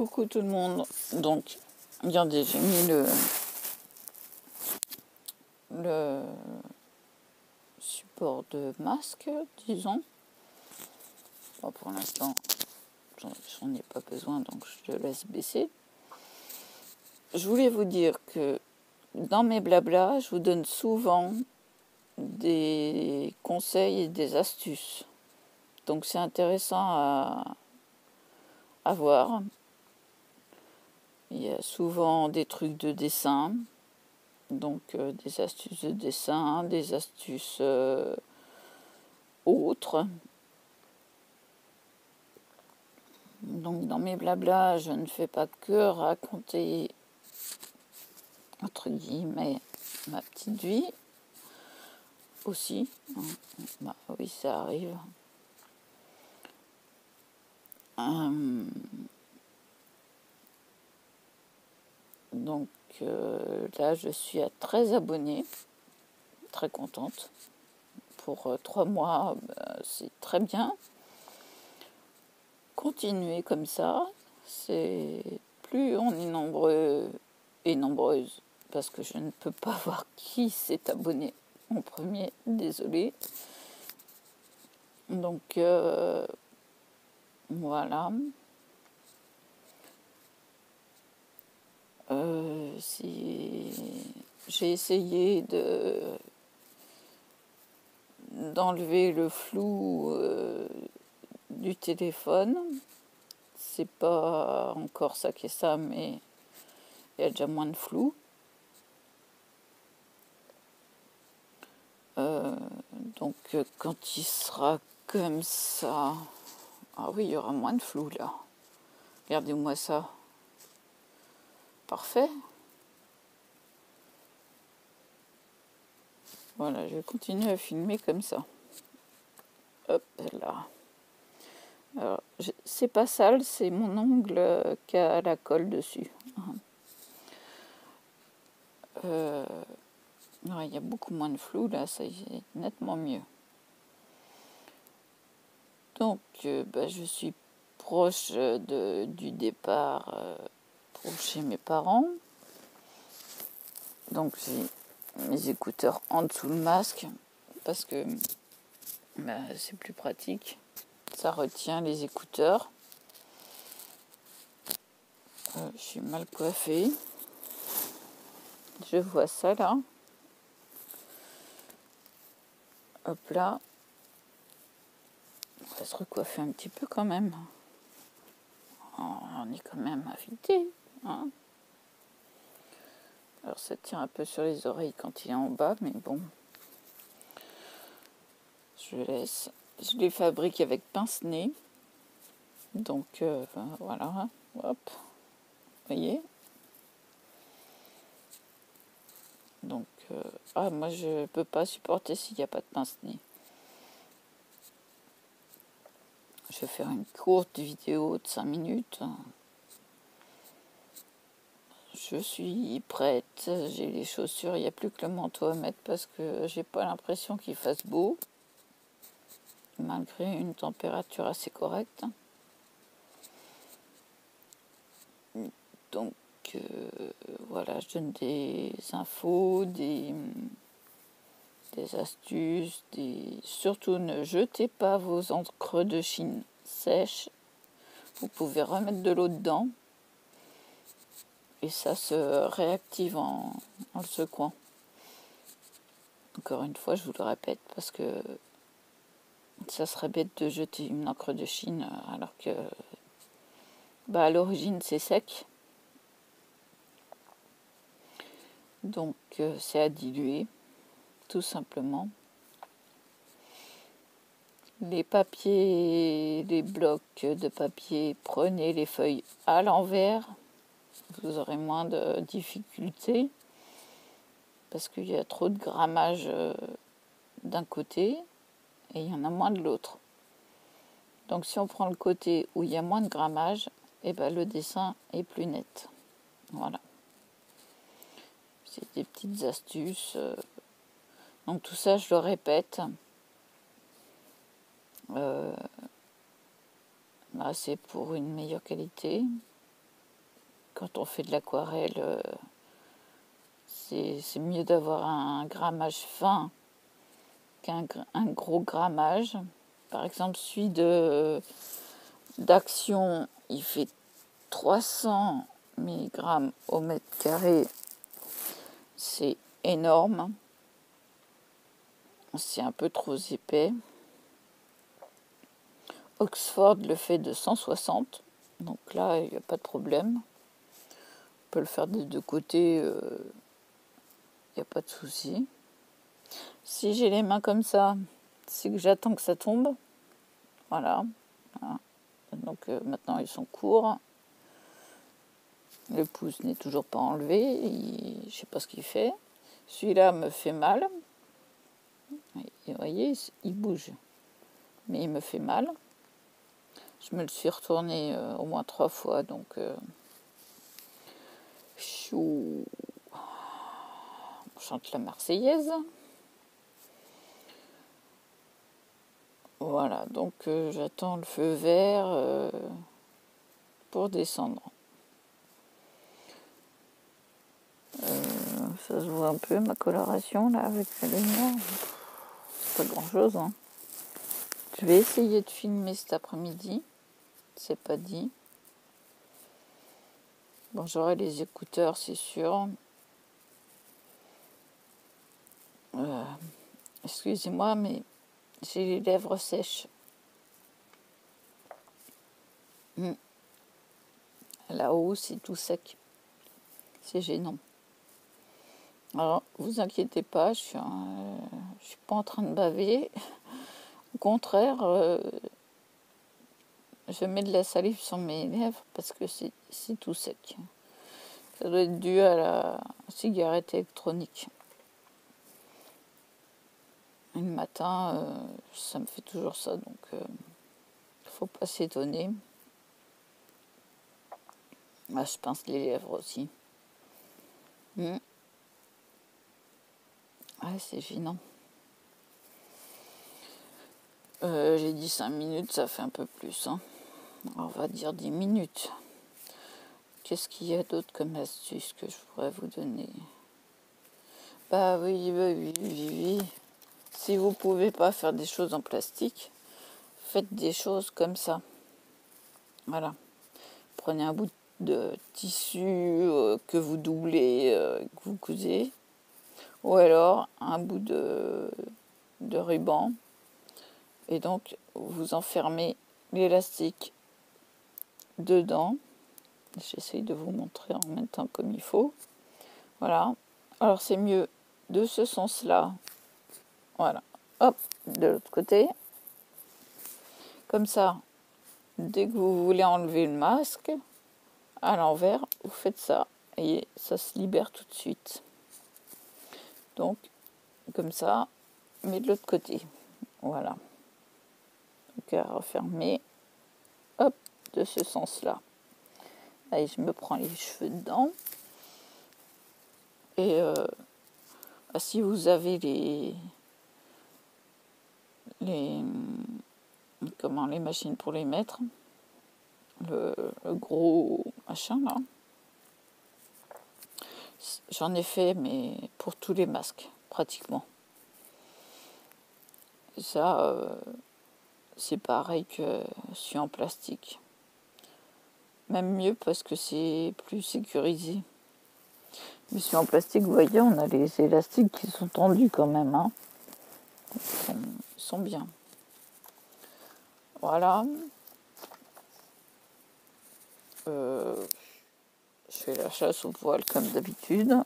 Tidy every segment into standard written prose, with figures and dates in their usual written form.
Coucou tout le monde. Donc, regardez, j'ai mis le support de masque, disons. Bon, pour l'instant, j'en ai pas besoin, donc je le laisse baisser. Je voulais vous dire que dans mes blablas, je vous donne souvent des conseils et des astuces. Donc, c'est intéressant à voir. Il y a souvent des trucs de dessin, donc des astuces de dessin, des astuces autres. Donc dans mes blablas, je ne fais pas que raconter, entre guillemets, ma petite vie aussi. Bah, oui, ça arrive. Donc là, je suis à 13 abonnés, très contente. Pour 3 mois, c'est très bien. Continuez comme ça. C'est plus on est nombreux et nombreuses, parce que je ne peux pas voir qui s'est abonné en premier, désolée. Donc voilà. J'ai essayé d'enlever le flou du téléphone. C'est pas encore ça qui est ça, mais il y a déjà moins de flou. Donc quand il sera comme ça, ah oui, il y aura moins de flou là. Regardez-moi ça. Parfait. Voilà, je vais continuer à filmer comme ça. Hop là. Alors, c'est pas sale, c'est mon ongle qui a la colle dessus. Il y a beaucoup moins de flou là, ça y est nettement mieux. Donc, je suis proche du départ pour chez mes parents. Donc, j'ai mes écouteurs en dessous le masque parce que c'est plus pratique. Ça retient les écouteurs. Je suis mal coiffée. Je vois ça là. Hop là. On va se recoiffer un petit peu quand même. On est quand même affûté. Hein, alors ça tient un peu sur les oreilles quand il est en bas, mais bon. Je laisse. Je les fabrique avec pince-nez. Donc voilà. Hop. Vous voyez. Donc, moi je peux pas supporter s'il n'y a pas de pince-nez. Je vais faire une courte vidéo de 5 minutes. Je suis prête, j'ai les chaussures, il n'y a plus que le manteau à mettre parce que j'ai pas l'impression qu'il fasse beau, malgré une température assez correcte. Donc voilà, je donne des infos, des astuces, surtout ne jetez pas vos encres de Chine sèches. Vous pouvez remettre de l'eau dedans et ça se réactive en le secouant. Encore une fois, je vous le répète, parce que ça serait bête de jeter une encre de Chine alors que à l'origine c'est sec. Donc c'est à diluer, tout simplement. Les papiers, les blocs de papier, prenez les feuilles à l'envers. Vous aurez moins de difficultés parce qu'il y a trop de grammage d'un côté et il y en a moins de l'autre. Donc si on prend le côté où il y a moins de grammage, le dessin est plus net. Voilà. C'est des petites astuces. Donc tout ça, je le répète. C'est pour une meilleure qualité. quand on fait de l'aquarelle, c'est mieux d'avoir un grammage fin qu'un gros grammage. Par exemple, celui d'Action, il fait 300 mg au mètre carré. C'est énorme. C'est un peu trop épais. Oxford le fait de 160. Donc là, il n'y a pas de problème. On peut le faire des deux côtés. Il n'y a pas de souci. Si j'ai les mains comme ça, c'est que j'attends que ça tombe. Voilà. Donc maintenant, ils sont courts. Le pouce n'est toujours pas enlevé. Je ne sais pas ce qu'il fait. Celui-là me fait mal. Et vous voyez, il bouge. Mais il me fait mal. Je me le suis retourné au moins 3 fois. Donc, chou. On chante la Marseillaise. Voilà, donc j'attends le feu vert pour descendre. Ça se voit un peu ma coloration là avec la lumière. C'est pas grand chose. Hein. Je vais essayer de filmer cet après-midi. C'est pas dit. Bon, j'aurai les écouteurs, c'est sûr. Excusez-moi, mais j'ai les lèvres sèches. Là-haut, c'est tout sec. C'est gênant. Alors, vous inquiétez pas, je suis pas en train de baver. Au contraire, je mets de la salive sur mes lèvres parce que c'est tout sec. Ça doit être dû à la cigarette électronique. Et le matin, ça me fait toujours ça, donc faut pas s'étonner. Ah, je pince les lèvres aussi. Ouais, c'est gênant. J'ai dit 5 minutes, ça fait un peu plus. Hein. On va dire 10 minutes. Qu'est-ce qu'il y a d'autre comme astuce que je pourrais vous donner? Bah oui. Si vous ne pouvez pas faire des choses en plastique, faites des choses comme ça. Voilà. Prenez un bout de tissu que vous doublez, que vous cousez. Ou alors un bout de ruban. Et donc, vous enfermez l'élastique dedans. J'essaye de vous montrer en même temps comme il faut. Voilà. Alors, c'est mieux de ce sens-là. Voilà. Hop, de l'autre côté. Comme ça, dès que vous voulez enlever le masque, à l'envers, vous faites ça. Et ça se libère tout de suite. Donc, comme ça, mais de l'autre côté. Voilà. Donc, à refermer. Hop, de ce sens-là. Allez, je me prends les cheveux dedans. Et si vous avez les machines pour les mettre, le gros machin là, j'en ai fait, mais pour tous les masques, pratiquement. Et ça, c'est pareil que celui en plastique. Même mieux parce que c'est plus sécurisé. Mais celui en plastique, vous voyez, on a les élastiques qui sont tendus quand même. Hein. Ils sont bien. Voilà. Je fais la chasse aux poils comme d'habitude.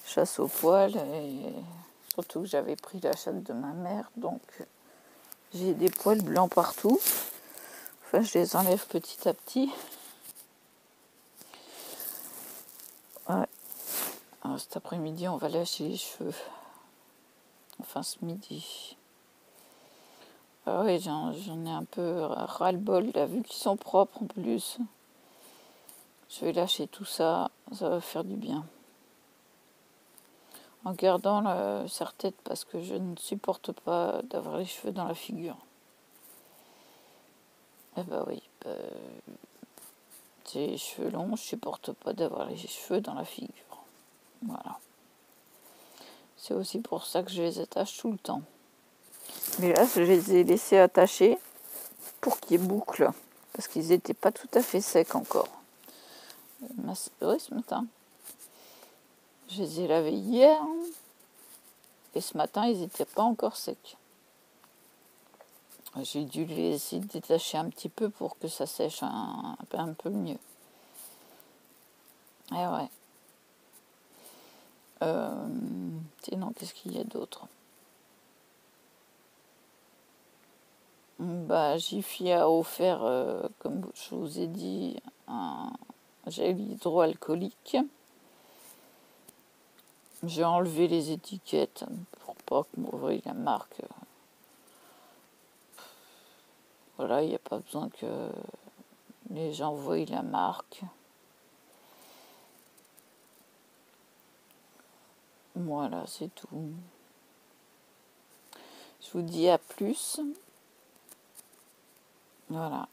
Chasse aux poils, et surtout que j'avais pris la chatte de ma mère, donc j'ai des poils blancs partout. Enfin, je les enlève petit à petit. Ouais. Alors, cet après-midi, on va lâcher les cheveux. Enfin, ce midi. Ah oui, j'en ai un peu ras-le-bol, là, vu qu'ils sont propres en plus. Je vais lâcher tout ça, ça va faire du bien. En gardant le serre-tête parce que je ne supporte pas d'avoir les cheveux dans la figure. Eh ben oui, j'ai les cheveux longs, je supporte pas d'avoir les cheveux dans la figure. Voilà. C'est aussi pour ça que je les attache tout le temps. Mais là, je les ai laissés attacher pour qu'ils bouclent. Parce qu'ils n'étaient pas tout à fait secs encore. Oui, ce matin. Je les ai lavés hier. Et ce matin, ils n'étaient pas encore secs. J'ai dû les essayer de détacher un petit peu pour que ça sèche un peu mieux. Eh ouais. Sinon, qu'est-ce qu'il y a d'autre? Jiffy a offert, comme je vous ai dit, un gel hydroalcoolique. J'ai enlevé les étiquettes pour pas que m'ouvrir la marque. Voilà, il n'y a pas besoin que les gens voient la marque. Voilà, c'est tout. Je vous dis à plus. Voilà.